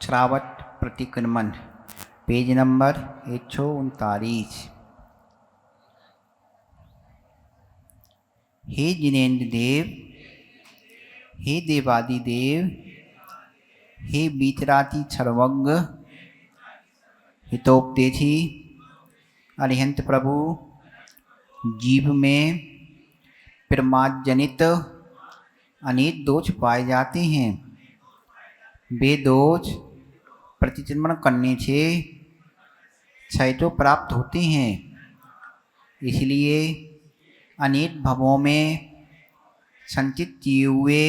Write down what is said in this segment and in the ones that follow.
श्रावत प्रतिक्रमण page number 139। हे जिनेन्द्र देव, हे देवादिदेव, हे बीतराती सर्वज्ञ हितोपदेशी अरिहंत प्रभु, जीव में प्रमादजनित अनेक दोष पाए जाते हैं। वे दोष प्रतिक्रमण करने से क्षय तो प्राप्त होते हैं, इसलिए अनेक भवों में संचित किए हुए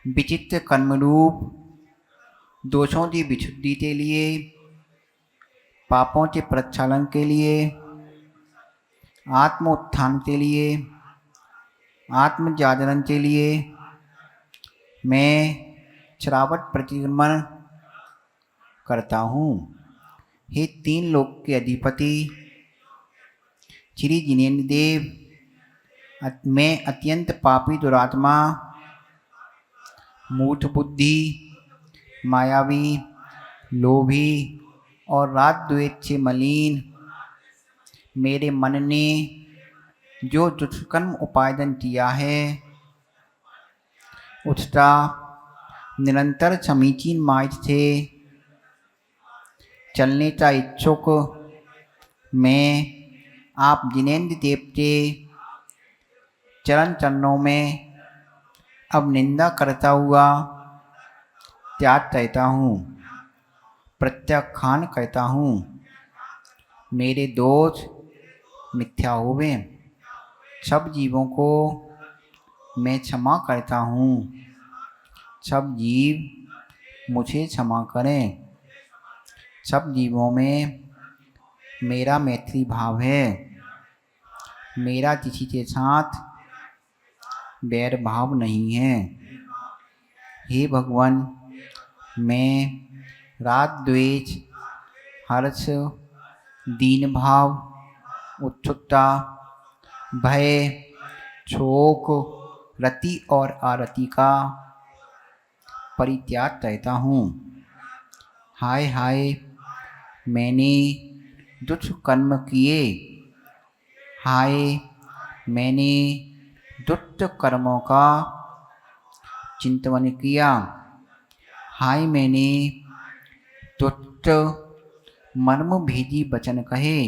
विचित्र कर्मरूप दोषों की विशुद्धि के लिए, पापों के प्रक्षालन के लिए, आत्म उत्थान के लिए, आत्म जागरण के लिए मैं श्रावत प्रतिक्रमण करता हूँ। हे तीन लोक के अधिपति श्री जिनेन्द्र देव, मैं अत्यंत पापी दुरात्मा, मूर्ख बुद्धि, मायावी, लोभी और राग द्वेष से मलिन मेरे मन ने जो दुष्कर्म उपार्जन किया है, उसका निरंतर समीचीन मार्ग से चलने का इच्छुक मैं आप जिनेन्द्र देव के चरण चरणों में अब निंदा करता हुआ त्याग कहता हूँ, प्रत्याख्यान करता हूँ। मेरे दोष मिथ्या होवे, सब जीवों को मैं क्षमा करता हूँ। सब जीव मुझे क्षमा करें। सब जीवों में मेरा मैत्री भाव है, मेरा किसी के साथ बैर भाव नहीं है। हे भगवान, मैं राग द्वेष, हर्ष, दीन भाव, उत्सुकता, भय, शोक, रति और आरति का परित्याग करता हूँ। हाय हाय, मैंने दुष्कर्म किए। हाय, मैंने दुष्ट कर्मों का चिंतन किया। हाय, मैंने दुष्ट मर्म भेदी वचन कहे।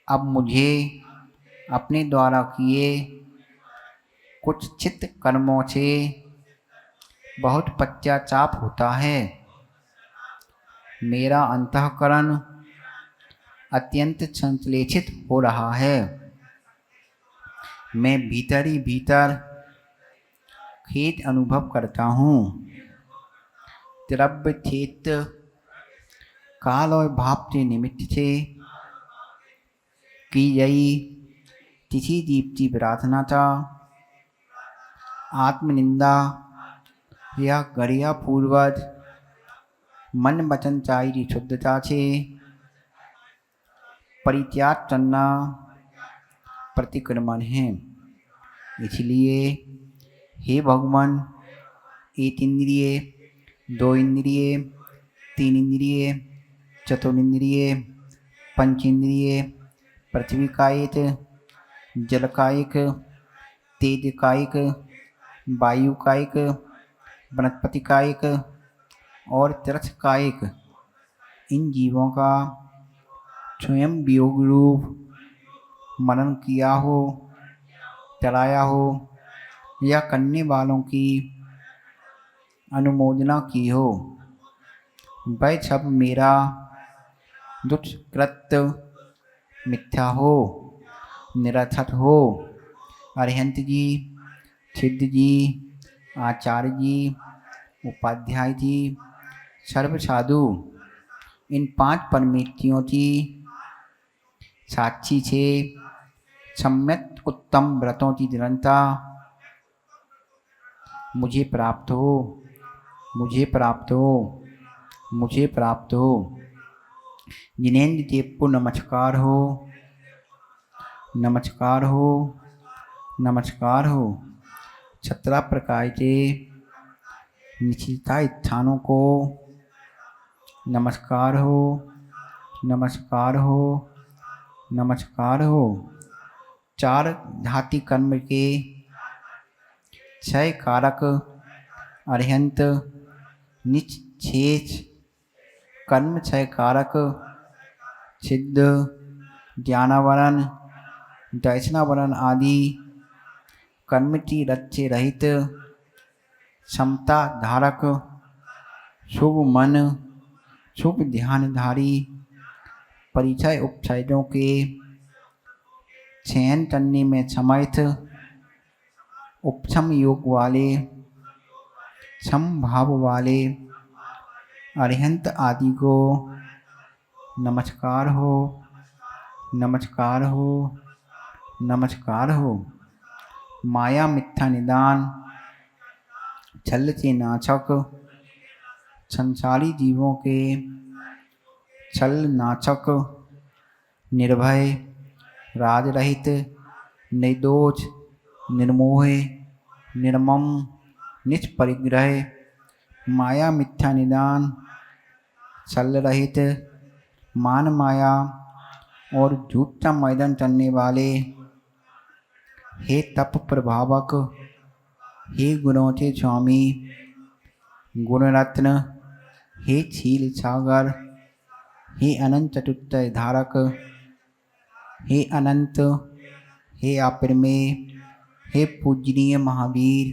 अब मुझे अपने द्वारा किए कुछ चित्त कर्मों से बहुत पश्चाताप होता है। मेरा अंतःकरण अत्यंत संश्लेषित हो रहा है। मैं भीतर ही भीतर खेद अनुभव करता हूँ। द्रव्य, क्षेत्र, काल और भाव के निमित्त से की गई किसी जीव की प्रार्थना का आत्मनिंदा या गरिया पूर्वक मन वचन चाही की शुद्धता से परित्याग करना प्रतिक्रमण है। इसलिए हे भगवान, एक इंद्रिय, दो इंद्रिय, तीन इंद्रिय, चतुर्इंद्रिय, पंचेंद्रिय, पृथ्वी कायिक, जल कायिक, तेज कायिक, वायु कायिक, वनस्पति कायिक और तीर्थ कायिक, इन जीवों का स्वयं वियोग रूप मनन किया हो, चलाया हो या करने वालों की अनुमोदना की हो, वह सब मेरा दुष्कृत्य मिथ्या हो, निरर्थक हो। अरिहंत जी, सिद्ध जी, आचार्य जी, उपाध्याय जी, सर्व साधु, इन पांच परमेष्ठियों की साक्षी से सम्यक उत्तम व्रतों की निरंतर मुझे प्राप्त हो, मुझे प्राप्त हो, मुझे प्राप्त हो। जिनेन्द्र देव को नमस्कार हो, नमस्कार हो, नमस्कार हो। 17 प्रकार के निश्चिता स्थानों को नमस्कार हो, नमस्कार हो, नमस्कार हो। चार धाति कर्म के क्षय कारक अरिहंत निश्चेष कर्म क्षय कारक सिद्ध ज्ञानावरण दर्शनावरण आदि कर्म की रच्चे रहित समता धारक शुभ मन शुभ ध्यानधारी परिचय उपचयों के चयन करने में समर्थ उपशम योग वाले समभाव वाले अरिहंत आदि को नमस्कार हो, नमस्कार हो, नमस्कार हो। माया मिथ्या निदान छल से नाशक संसारी जीवों के छल नाशक निर्भय राज रहित निर्दोष निर्मोह निर्मम निष्परिग्रह माया मिथ्या निदान छल रहित मान माया और झूठ का मैदान चलने वाले हे तप प्रभावक हे गुणों के स्वामी गुणरत्न हे छील सागर हे अनंत चतुर्थ धारक हे अनंत हे अपरिमेय हे पूजनीय महावीर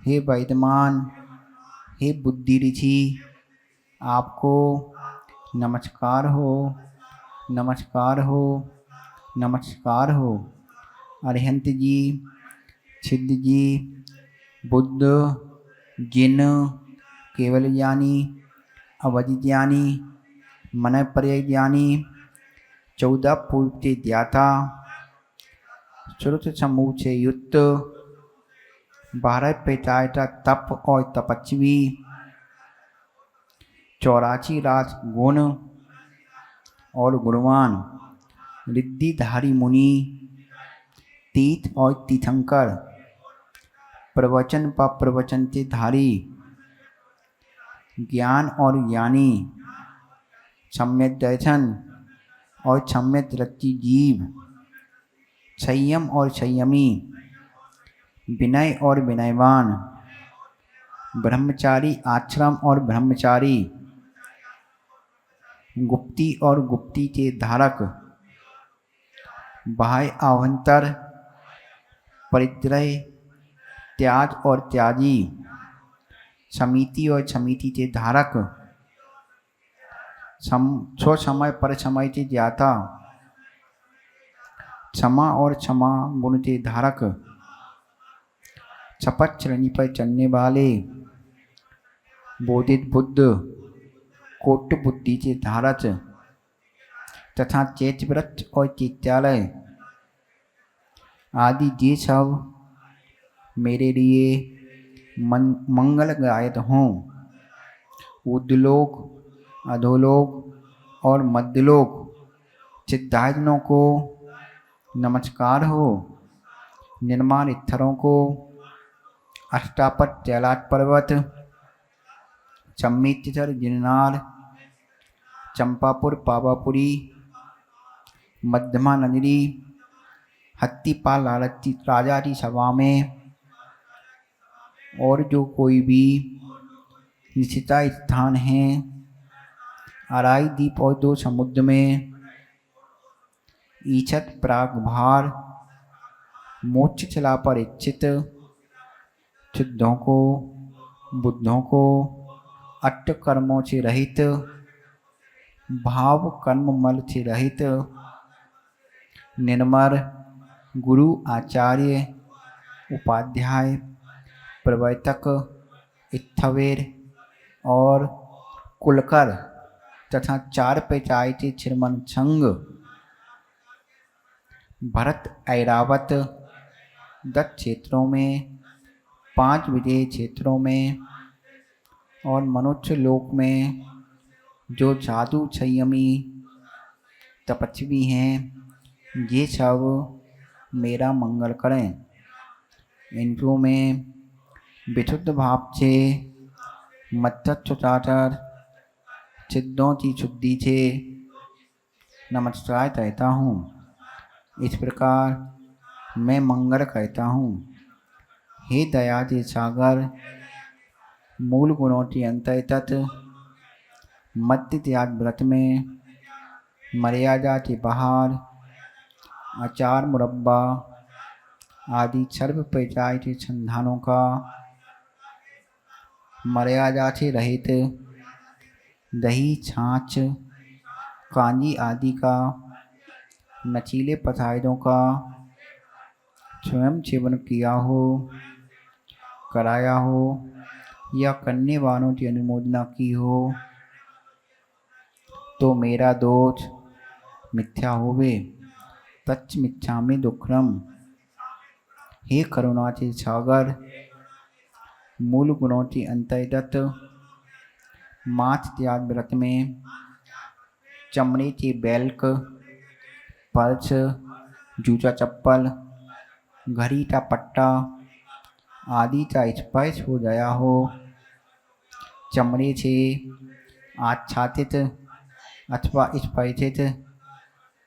हे वैद्यमान हे बुद्धि ऋषि आपको नमस्कार हो, नमस्कार हो, नमस्कार हो। अरिहंत जी सिद्ध जी बुद्ध जिन केवल ज्ञानी अवधि ज्ञानी मन पर्याय ज्ञानी 14 पूर्व के ज्ञाता श्रुत समूह से युक्त 12 पेटायता तप और तपस्वी 84 राज गुण और गुणवान रिद्धिधारी मुनि तीर्थ और तीर्थंकर प्रवचन व प्रवचन के धारी ज्ञान और ज्ञानी सम्यक दर्शन और सम्यक दृष्टि जीव संयम और संयमी विनय और विनयवान ब्रह्मचारी आश्रम और ब्रह्मचारी गुप्ती और गुप्ती के धारक बाह्य आभ्यंतर परित्रय त्याज और त्याजी समिति और समिति के धारक स्व समय पर समय के ज्ञाता क्षमा और क्षमा गुण के धारक शपथ श्रेणी पर चलने वाले बोधित बुद्ध कोट बुद्धि के धारक तथा चैत्यव्रत और चैत्यालय आदि ये सब मेरे लिए मंगल गायत हों। उद्लोक अधोलोक और मध्यलोक सिद्धार्जनों को नमस्कार हो। निर्माण स्थलों को अष्टापद कैलाश पर्वत सम्मितचर गिरनार चंपापुर पावापुरी मध्यमा नगरी हत्तीपाल लालची राजा की सभा में और जो कोई भी निश्चित स्थान है अराई द्वीप और 2 समुद्र में ईछत प्राग भार मोक्ष चला पर इच्छित शुद्धों को बुद्धों को अट्ट कर्मों से रहित भाव कर्म मल से रहित निर्मल गुरु आचार्य उपाध्याय प्रवर्तक स्थवेर और कुलकर तथा 4 पेचाई के छिरमन संघ भरत ऐरावत 10 क्षेत्रों में 5 विजय क्षेत्रों में और मनुष्य लोक में जो साधु संयमी तपस्वी हैं ये सब मेरा मंगल करें। इनको में विशुद्ध भाव से मत्तच्छुचाटर चिद्दों की शुद्धि से नमस्कार कहता हूँ। इस प्रकार मैं मंगल कहता हूँ। हे दया के सागर, मूल गुणों के अंतर्गत मध्य त्याग व्रत में मर्यादा के बाहर अचार मुरब्बा आदि सर्व प्रकार के संधानों का मर्यादा से रहित दही, छाछ, कांजी आदि का नचीले पदार्थों का स्वयं सेवन किया हो, कराया हो या करने वालों की अनुमोदना की हो तो मेरा दोष मिथ्या होवे। तच्च मिथ्यामि दुक्खड़म। हे करुणा के सागर, मूल गुणों के अंतर्गत माछ त्याग व्रत में चमड़े के बेल्ट, पर्स, जूता चप्पल, घड़ी का पट्टा आदि का स्पर्श हो गया हो, चमड़े से आच्छादित अथवा स्पर्शित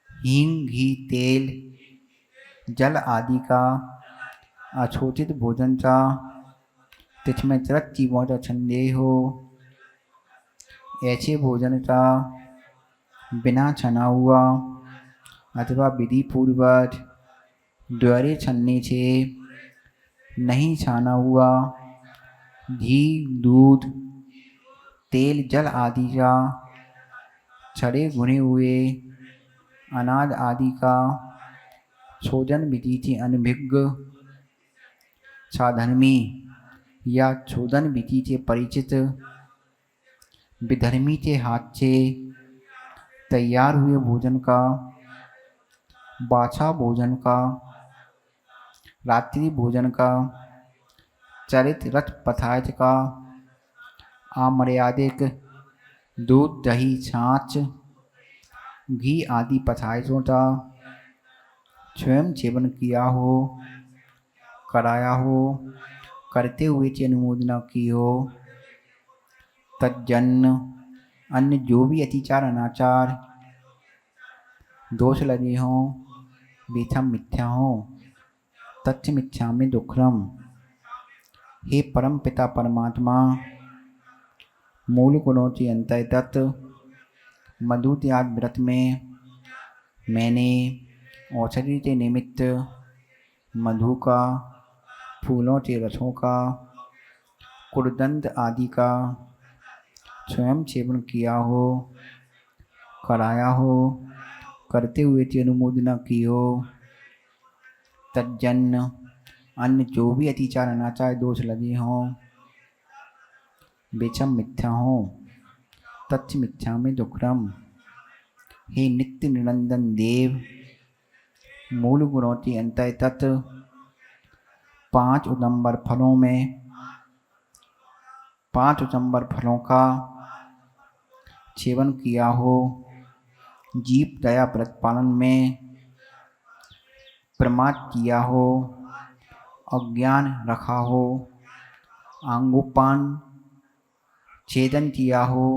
हींग, घी, तेल, जल आदि का अशोचित भोजन का तिसमें तरत जीवों का संदेह हो, ऐसे भोजन का बिना छना हुआ अथवा विधि पूर्वक द्वारे छनने से नहीं छाना हुआ घी, दूध, तेल, जल आदि का छड़े भुने हुए अनाज आदि का शोधन विधि की अनभिज्ञ साधर्मी या शोधन विधि से परिचित विधर्मी के हाथ से तैयार हुए भोजन का, बाछा भोजन का, रात्रि भोजन का, चरित रथ पदार्थ का, अमर्यादिक दूध, दही, छाछ, घी आदि पदार्थों का स्वयं सेवन किया हो, कराया हो, करते हुए की अनुमोदना की हो, तज्जन्य अन्य जो भी अतिचार अनाचार दोष लगे हों, बेथम मिथ्या हो। तथ्य मिथ्या में दुक्खड़म। हे परम पिता परमात्मा, मूल गुणों के अंतर्गत मधु त्याग व्रत में मैंने औषधि के निमित्त मधु का, फूलों के रसों का, कुड़दंत आदि का स्वयं सेवन किया हो, कराया हो, करते हुए की अनुमोदना की हो, तज्जन्य अन्य जो भी अतिचार अनाचार दोष लगे हों, बेचम मिथ्या हो। तथ्य मिथ्या में दुक्खड़म। हे नित्य निरंजन देव, मूल गुणों के अंतर्गत 5 उदंबर फलों में 5 उदंबर फलों का सेवन किया हो, जीव दया व्रत पालन में प्रमाद किया हो, अज्ञान रखा हो, आंगोपान छेदन किया हो,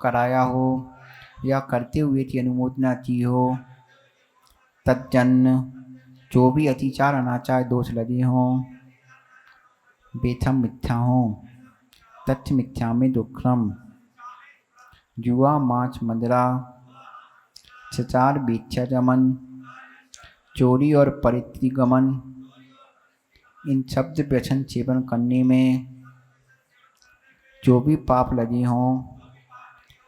कराया हो या करते हुए की अनुमोदना की हो, तज्जन्य जो भी अतिचार अनाचार दोष लगे हों, बेथम मिथ्या हो। तथ्य मिथ्या में दुक्खड़म। जुआ, माछ, मदिरा, सचार, भिक्षागमन, चोरी और परित्रिगमन इन शब्द व्यसन सेवन करने में जो भी पाप लगे हों,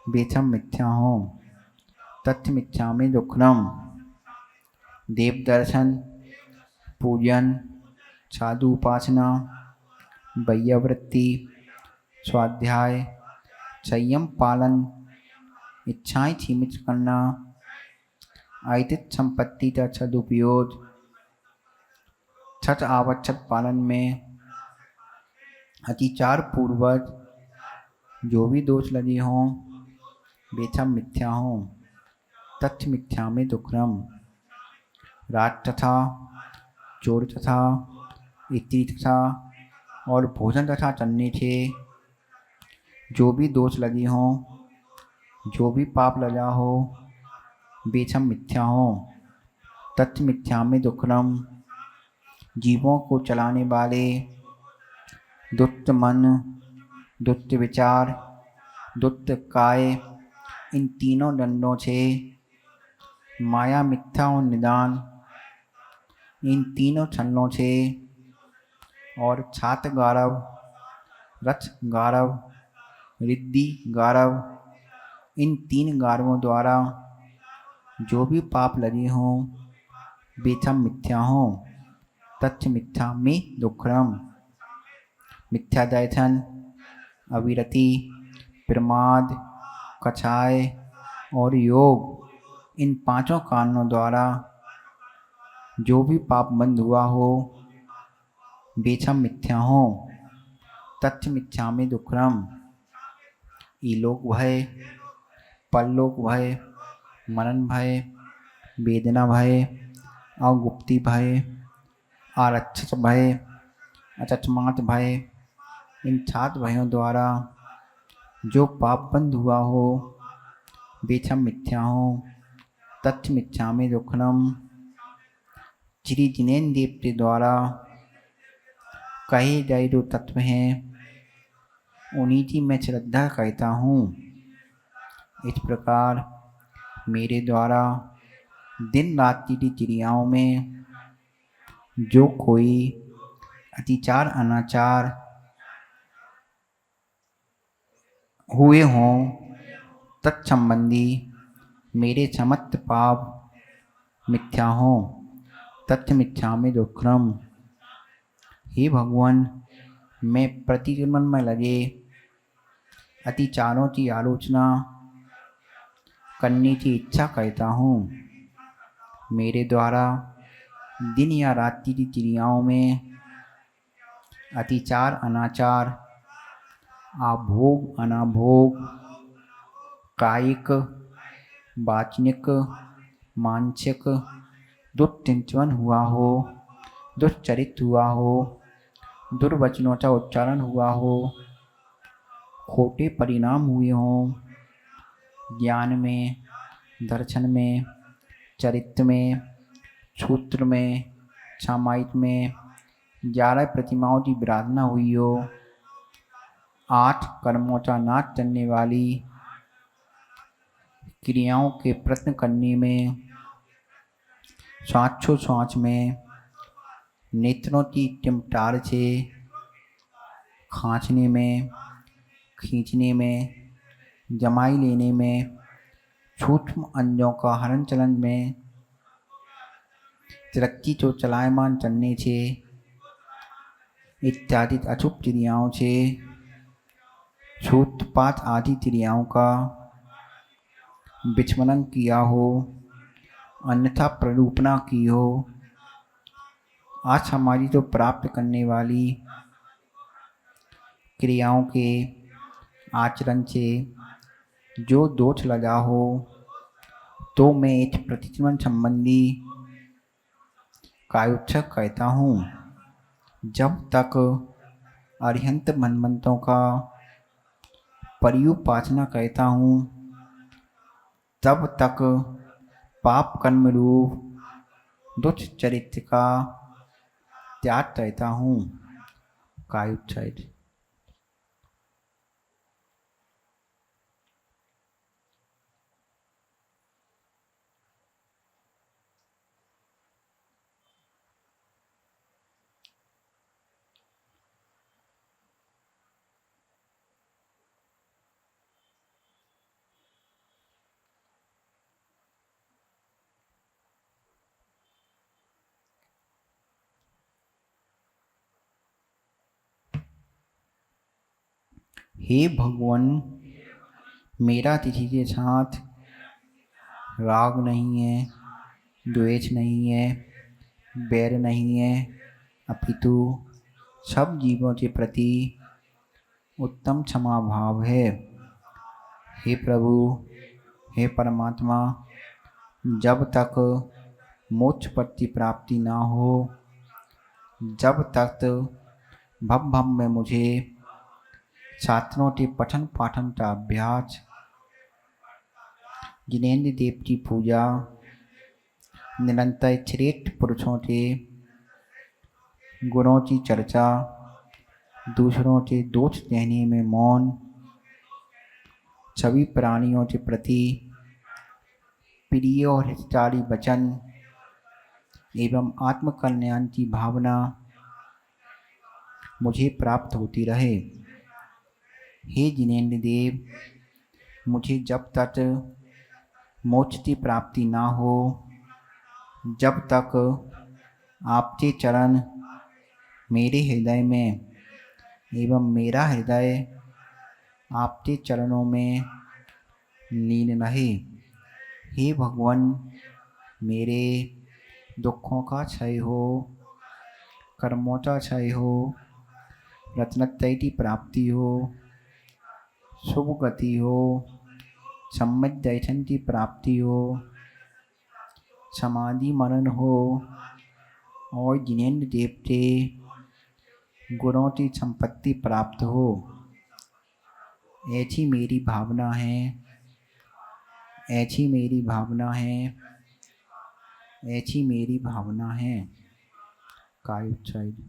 बेथम मिथ्या हो। तथ्य मिथ्या में दुक्खड़म। देव दर्शन, पूजन, साधु उपासना, वैयावृत्ति, स्वाध्याय, संयम पालन, इच्छाएं सीमित करना, आयतित संपत्ति का सदुपयोग, छठ आवश्यक पालन में अतिचार पूर्वक जो भी दोष लगे हों, बेथम मिथ्या हो। तथ्य मिथ्या में दुक्खड़म। रात तथा चोर तथा स्त्री तथा और भोजन तथा चलने से जो भी दोष लगे हों, जो भी पाप लगा हो, वे सब मिथ्या हो। तथ्य मिथ्या में दुष्कर्म, जीवों को चलाने वाले दुष्ट मन, दुष्ट विचार, दुष्ट काय, इन तीनों दंडों से माया मिथ्या और निदान, इन तीनों छल्लों से और छात गारव, रथ गारव, रिद्धि गारव, इन तीन गारवों द्वारा जो भी पाप लगे हों, वे सब मिथ्या हों। तथ्य मिथ्या में दुष्कर्म, मिथ्या दर्शन, अविरति, प्रमाद, कछाय और योग, इन पांचों कारणों द्वारा जो भी पाप बंद हुआ हो, वे सब मिथ्या हो। तथ्य मिथ्या में दुष्कर्म, इलोक भय, परलोक भय, मरण भय, वेदना भय, अगुप्ती भय, आरक्षित भय, अचचमात भय, इन 7 भयों द्वारा जो पाप बंद हुआ हो, वे सब मिथ्या हो। तथ्य मिथ्या में दुष्कर्म, श्री जिनेन्द्र देव द्वारा कहे गए जो तत्व हैं, उन्हीं की मैं श्रद्धा करता हूँ। इस प्रकार मेरे द्वारा दिन रात्रि की क्रियाओं में जो कोई अतिचार अनाचार हुए हों, तत्संबंधी मेरे समस्त पाप मिथ्या हों। तथ्य मिथ्या में दुष्कर्म, हे भगवान, मैं प्रतिक्रमण में लगे अतिचारों की आलोचना करने की इच्छा करता हूँ। मेरे द्वारा दिन या रात्रि की क्रियाओं में अतिचार अनाचार, आभोग अनाभोग, कायिक वाचनिक मानसिक दुष्चिंतन हुआ हो, दुष्चरित हुआ हो, दुर्वचनों का उच्चारण हुआ हो, खोटे परिणाम हुए हों, ज्ञान में, दर्शन में, चरित्र में, सूत्र में, सामायिक में 11 प्रतिमाओं की विराधना हुई हो, 8 कर्मों का नाश करने वाली क्रियाओं के प्रश्न करने में, श्वासोच्छ्वास में, नेत्रों की टिमटार से खांचने में, खींचने में, जमाई लेने में, सूक्ष्म अंगों का हलन चलन में, तरक्की को चलायमान चलने से इत्यादि अशुभ क्रियाओं से, सूत्रपात आदि क्रियाओं का विस्मरण किया हो, अन्यथा प्ररूपणा की हो, आज हमारी जो प्राप्त करने वाली क्रियाओं के आचरण से जो दोष लगा हो, तो मैं इस प्रतिक्रमण संबंधी कायोत्सक कहता हूँ। जब तक अरिहंत मनमंतों का पर्युपासना कहता हूँ, तब तक पाप कर्म रूप दुष्चरित्र का त्याग करता हूँ। कायोत्सक। हे भगवान, मेरा किसी के साथ राग नहीं है, द्वेष नहीं है, बैर नहीं है, अपितु सब जीवों के प्रति उत्तम क्षमा भाव है। हे प्रभु, हे परमात्मा, जब तक मोक्ष पद की प्राप्ति ना हो, जब तक भव भव में मुझे छात्रों के पठन पाठन का अभ्यास, जिनेन्द्र देव की पूजा, निरंतर श्रेष्ठ पुरुषों के गुणों की चर्चा, दूसरों के दोष कहने में मौन, सभी प्राणियों के प्रति प्रिय और हितकारी वचन एवं आत्मकल्याण की भावना मुझे प्राप्त होती रहे। हे जिनेन्द्र देव, मुझे जब तक मोक्ष की प्राप्ति ना हो, जब तक आपके चरण मेरे हृदय में एवं मेरा हृदय आपके चरणों में लीन रहे। हे भगवान, मेरे दुखों का क्षय हो, कर्मों का क्षय हो, रत्नत्रय की प्राप्ति हो, शुभ गति हो, सम्यक दर्शन की प्राप्ति हो, समाधि मनन हो और जिनेन्द्र देव के गुणों की संपत्ति प्राप्त हो। ऐसी मेरी भावना है, ऐसी मेरी भावना है, ऐसी मेरी भावना है। काय उत्साहित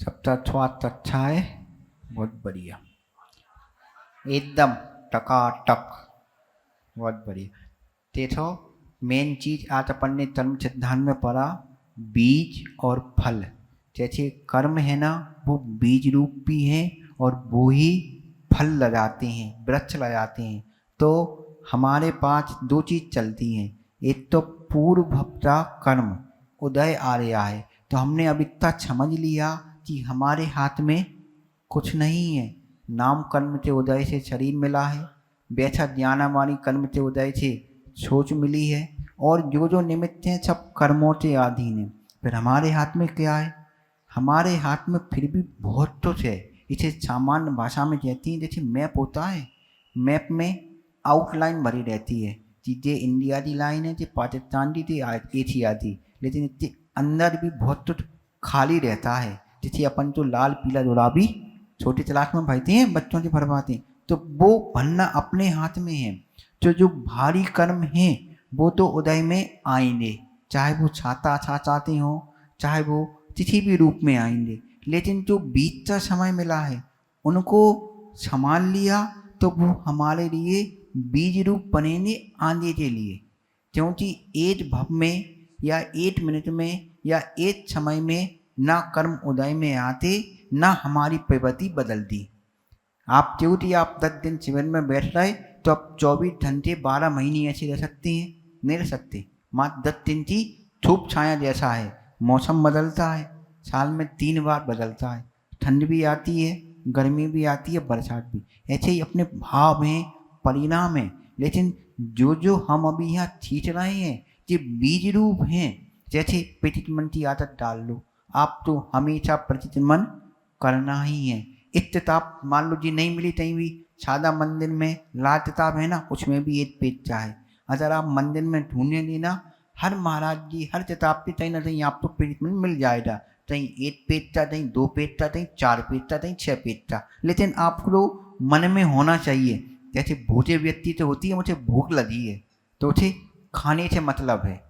सबका स्वास्थ्य अच्छा है, बहुत बढ़िया, एकदम टकाटक, बहुत बढ़िया। देखो, मेन चीज आज अपन ने कर्म सिद्धांत में पढ़ा, बीज और फल। जैसे कर्म है ना, वो बीज रूप भी है और वो ही फल लगाते हैं, वृक्ष लगाते हैं। तो हमारे पास दो चीज चलती हैं, एक तो पूर्व भक्ता कर्म उदय आ रहा है, तो हमने अब इतना समझ लिया कि हमारे हाथ में कुछ नहीं है। नाम कर्म के उदय से शरीर मिला है, वैसा ज्ञानावानी कर्म के उदय से सोच मिली है, और जो जो निमित्त हैं सब कर्मों के अधीन है। फिर हमारे हाथ में क्या है? हमारे हाथ में फिर भी बहुत कुछ है। इसे सामान्य भाषा में कहती हैं, जैसे मैप होता है, मैप में आउटलाइन भरी रहती है, चीज़ें इंडिया की लाइन है, जो पाकिस्तान की थी, एशिया थी, लेकिन इसके अंदर भी बहुत कुछ खाली रहता है। जैसे अपन तो लाल पीला गुलाबी छोटे चलाक में भरते हैं, बच्चों के भरवाते हैं, तो वो भरना अपने हाथ में है। तो जो भारी कर्म हैं वो तो उदय में आएंगे, चाहे वो छाता चाहते हो, चाहे वो किसी भी रूप में आएंगे। लेकिन जो बीच का समय मिला है उनको संभाल लिया तो वो हमारे लिए बीज रूप बनेंगे आगे के लिए। क्योंकि एक भव में या एक मिनट में या एक समय में ना कर्म उदय में आते, ना हमारी प्रवृत्ति बदलती। आप क्योंकि आप 10 दिन शिविर में बैठ रहे तो अब 24 घंटे 12 महीने ऐसे रह सकते हैं? नहीं रह सकते। मात्र 10 दिन की धूप छाया जैसा है, मौसम बदलता है, साल में 3 बार बदलता है, ठंड भी आती है, गर्मी भी आती है, बरसात भी। ऐसे ही अपने भाव हैं, परिणाम हैं। लेकिन जो जो हम अभी यहाँ खींच रहे हैं ये बीज रूप हैं। जैसे प्रतिमन की आदत डाल लो, आप तो हमेशा प्रतिमन करना ही है। एक किताब मान लो जी नहीं मिली कहीं भी, सादा मंदिर में लाल किताब है ना, उसमें भी एक पेज है। अगर आप मंदिर में ढूंढने देना, हर महाराज जी हर किताब पे कहीं ना कहीं आपको प्रतिमन मिल जाएगा। कहीं 1 पेज का, कहीं 2 पेज का, कहीं 4 पेज का, कहीं 6 पेज का। लेकिन आपको मन में होना चाहिए। जैसे भूखे व्यक्ति तो होती है, मुझे भूख लगी है तो उसे खाने से मतलब है,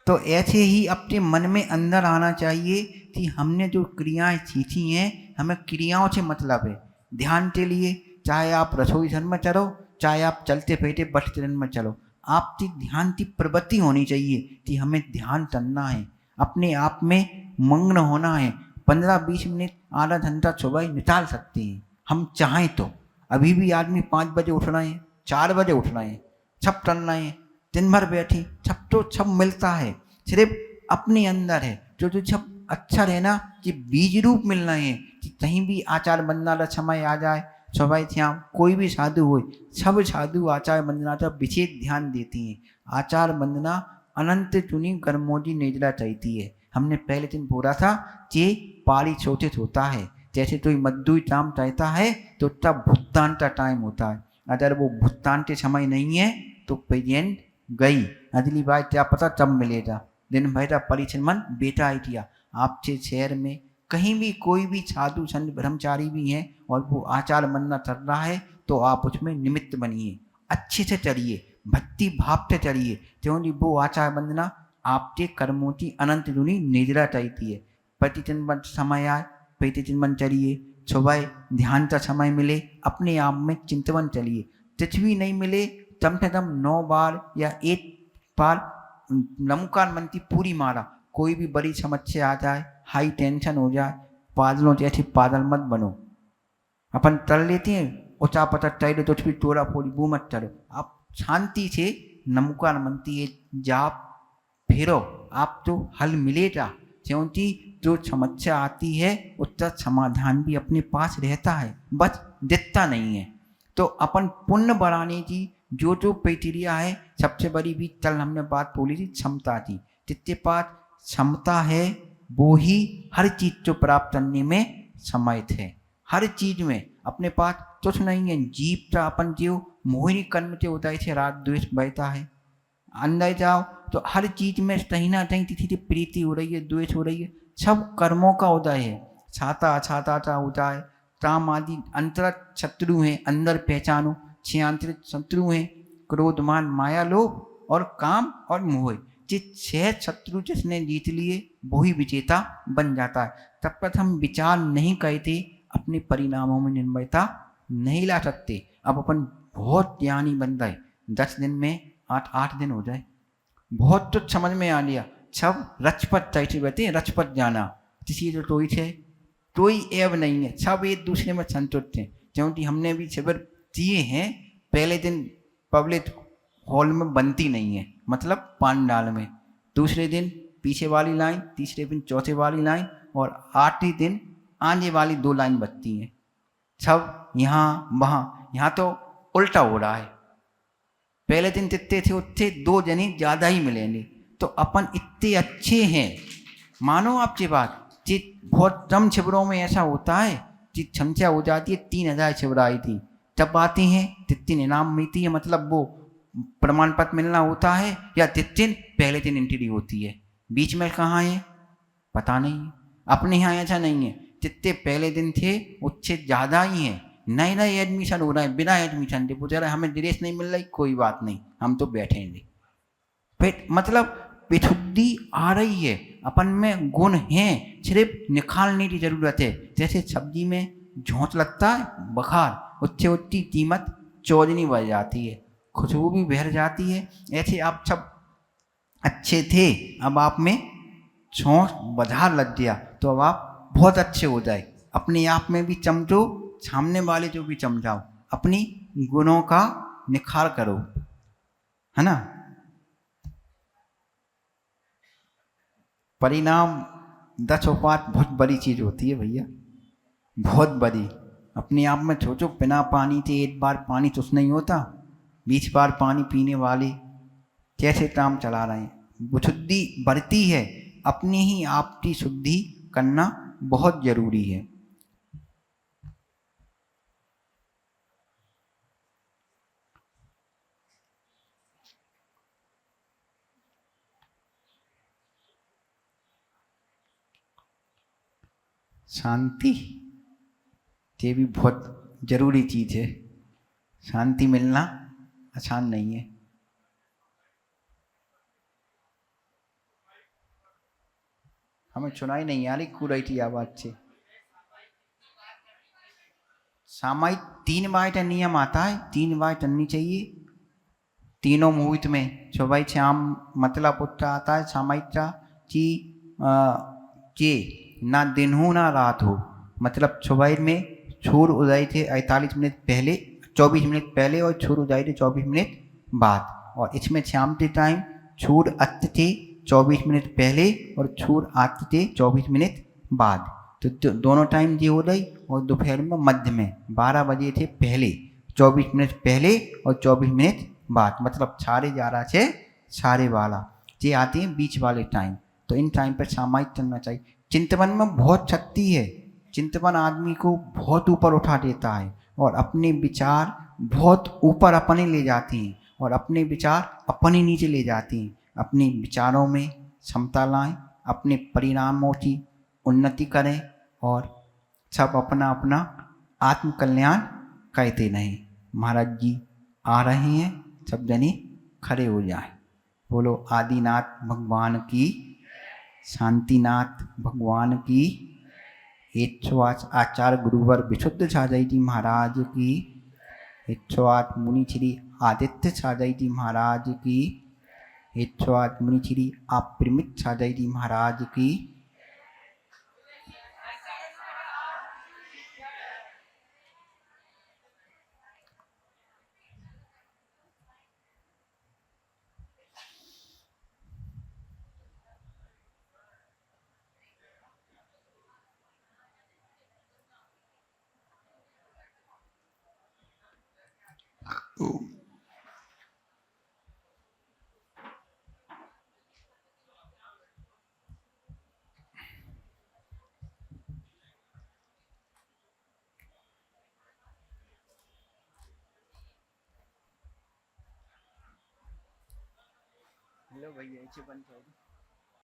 तो ऐसे ही अपने मन में अंदर आना चाहिए कि हमने जो क्रियाएं सीखी हैं, हमें क्रियाओं से मतलब है। ध्यान के लिए चाहे आप रसोई घर में चलो, चाहे आप चलते फिरते बस ट्रेन में चलो, आपकी ध्यान की प्रवृत्ति होनी चाहिए कि हमें ध्यान करना है, अपने आप में मग्न होना है। 15-20 मिनट आधा घंटा सुबह निकाल सकते हैं हम चाहें तो। अभी भी आदमी 5 बजे उठ रहे हैं, 4 बजे उठ रहे हैं, सब टन रहे हैं, दिन भर बैठी, सब तो सब मिलता है, सिर्फ अपने अंदर है। जो जो सब अच्छा रहना कि बीज रूप मिलना है कि कहीं भी आचार बनना समय आ जाए, सुबह शाम कोई भी साधु हो, सब साधु आचार वंदना का विशेष ध्यान देती हैं। आचार वंदना अनंत चुनी कर्मों की निद्रा चाहती है। हमने पहले दिन बोला था कि पारिशोधित होता है, जैसे कोई मजदूर काम चाहता है तो उसका भुगतान का टाइम होता है। अगर वो भुगतान के समय नहीं है तो पेमेंट गई, अगली बार क्या पता कब मिलेगा। दिन भर का परिश्रम बेटा ही किया। आपके शहर में कहीं भी कोई भी साधु संत ब्रह्मचारी भी हैं और वो आचार वंदना चल रहा है तो आप उसमें निमित्त बनिए, अच्छे से चलिए, भक्ति भाव से चलिए, क्योंकि वो आचार वंदना आपके कर्मों की अनंत दुनी निद्रा चाहती है। प्रतिचिंतन समय आए, प्रतिचिंतन चलिए, सुबह ध्यान का समय मिले, अपने आप में चिंतन चलिए। कुछ भी नहीं मिले कम से कम 9 बार या 1 बार नमकार मंत्री पूरी मारा। कोई भी बड़ी समस्या आ जाए, हाई टेंशन हो जाए, पागलों जैसे पागल मत बनो। अपन कर लेते हैं उचा पता चाहिए तो फिर तोड़ा फोड़ी वो मत करो। आप शांति से नमकार मंत्री जाप फेरो, आप तो हल मिलेगा, क्योंकि जो समस्या आती है उसका समाधान भी अपने पास रहता है, बस दिखता नहीं है। तो अपन पुण्य बढ़ाने की जो प्रक्रिया है, सबसे बड़ी भी कल हमने बात बोली थी क्षमता की। जिसके पास क्षमता है वो ही हर चीज को प्राप्त करने में समर्थ है। हर चीज में अपने पास कुछ नहीं है। जीव का अपन जो मोहिनी कर्म के उदय से राग द्वेष बहता है, अंदर जाओ तो हर चीज में कहीं ना कहीं किसी प्रीति हो रही है, द्वेष हो रही है, सब कर्मों का उदय है। छाता अछाता का उदय, काम आदि अंतर शत्रु हैं, अंदर पहचानो 6 आंतरिक शत्रु हैं, क्रोध मान माया लोभ और काम और मोह। जिस 6 शत्रु जिसने जीत लिए वही विजेता बन जाता है। तब तक हम विचार नहीं करते, अपने परिणामों में निर्भरता नहीं ला सकते। अब अपन बहुत ज्ञानी बन गए, 10 दिन में 8 दिन हो जाए, बहुत तो समझ में आ लिया। सब रचपत तैसे बैठे, रचपत जाना, किसी तो कोई है कोई एव नहीं है, सब एक दूसरे में संतुष्ट हैं। क्योंकि हमने भी शिविर दिए हैं, पहले दिन पब्लिक हॉल में बनती नहीं है, मतलब पांडाल में, दूसरे दिन पीछे वाली लाइन, तीसरे दिन चौथे वाली लाइन और 8वें दिन आगे वाली 2 लाइन बचती हैं। सब यहाँ वहाँ, यहाँ तो उल्टा हो रहा है। पहले दिन जितने थे उतने 2 जने ज़्यादा ही मिलेंगे। तो अपन इतने अच्छे हैं, मानो आपकी बात कि बहुत कम शिविरों में ऐसा होता है कि क्षमता हो जाती है। 3000 शिविर आई थी, जब आते हैं तितन इनाम मिलती है, मतलब वो प्रमाण पत्र मिलना होता है, या तितन पहले दिन एंट्री होती है। बीच में कहाँ है पता नहीं। अपने यहाँ ऐसा नहीं है, जितने पहले दिन थे उससे ज़्यादा ही हैं। नए नए एडमिशन हो रहा है, बिना एडमिशन के पूछ रहा है हमें ड्रेस नहीं मिल रही, कोई बात नहीं हम तो बैठेंगे। फिर मतलब विशुद्धि आ रही है, अपन में गुण हैं, सिर्फ निकालने की जरूरत है। जैसे सब्जी में झोंक लगता है बखार, उससे उसकी कीमत चौगुनी बढ़ जाती है, खुशबू भी बढ़ जाती है। ऐसे आप सब अच्छे थे, अब आप में झोंक बधार लग गया तो अब आप बहुत अच्छे हो जाए। अपने आप में भी चमचो, सामने वाले जो भी चमचाओ, अपनी गुणों का निखार करो, है ना। परिणाम 10 उपात बहुत बड़ी चीज होती है भैया, बहुत बड़ी। अपने आप में सोचो, बिना पानी से 1 बार पानी तो नहीं होता, 20 बार पानी पीने वाले कैसे काम चला रहे हैं। विशुद्धि बढ़ती है, अपनी ही आप की शुद्धि करना बहुत जरूरी है। शांति ये भी बहुत जरूरी चीज है, शांति मिलना आसान नहीं है। हमें सुनाई नहीं आ रही कूड़ाई की आवाज से। सामायिक 3 बार का नियम आता है, 3 बार करनी चाहिए तीनों मुहूर्त में। सुबह शाम मतलब उत्तर आता है सामायिक का कि ना दिन हो ना रात हो, मतलब सुबह में सूर्य उदय थे 48 मिनट पहले, 24 मिनट पहले, और सूर्य उदय थे 24 मिनट बाद। और इसमें शाम के टाइम सूर्य अस्त थे 24 मिनट पहले और सूर्य अस्त थे 24 मिनट बाद। तो दोनों टाइम ये हो रही, और दोपहर में मध्य में 12 बजे थे पहले, 24 मिनट पहले और 24 मिनट बाद, मतलब 11:30 से 12:30 ये आते हैं बीच वाले टाइम। तो इन टाइम पर सामायिक चलना चाहिए। चिंतवन में बहुत शक्ति है। चिंतवन आदमी को बहुत ऊपर उठा देता है और अपने विचार बहुत ऊपर अपने ले जाती हैं और अपने विचार अपने नीचे ले जाती हैं। अपने विचारों में क्षमता लाएं, अपने परिणामों की उन्नति करें और सब अपना अपना आत्मकल्याण कहते नहीं। महाराज जी आ रहे हैं, सब जने खड़े हो जाएं। बोलो आदिनाथ भगवान की, शांतिनाथ भगवान की, आचार्य गुरुवर विशुद्ध साजाई जी महाराज की, 108 मुनि श्री आदित्य साजाई जी महाराज की, 108 मुनि श्री अपरिमित साजाई जी महाराज की। हेलो भैया, ऐसे बंद कर दो।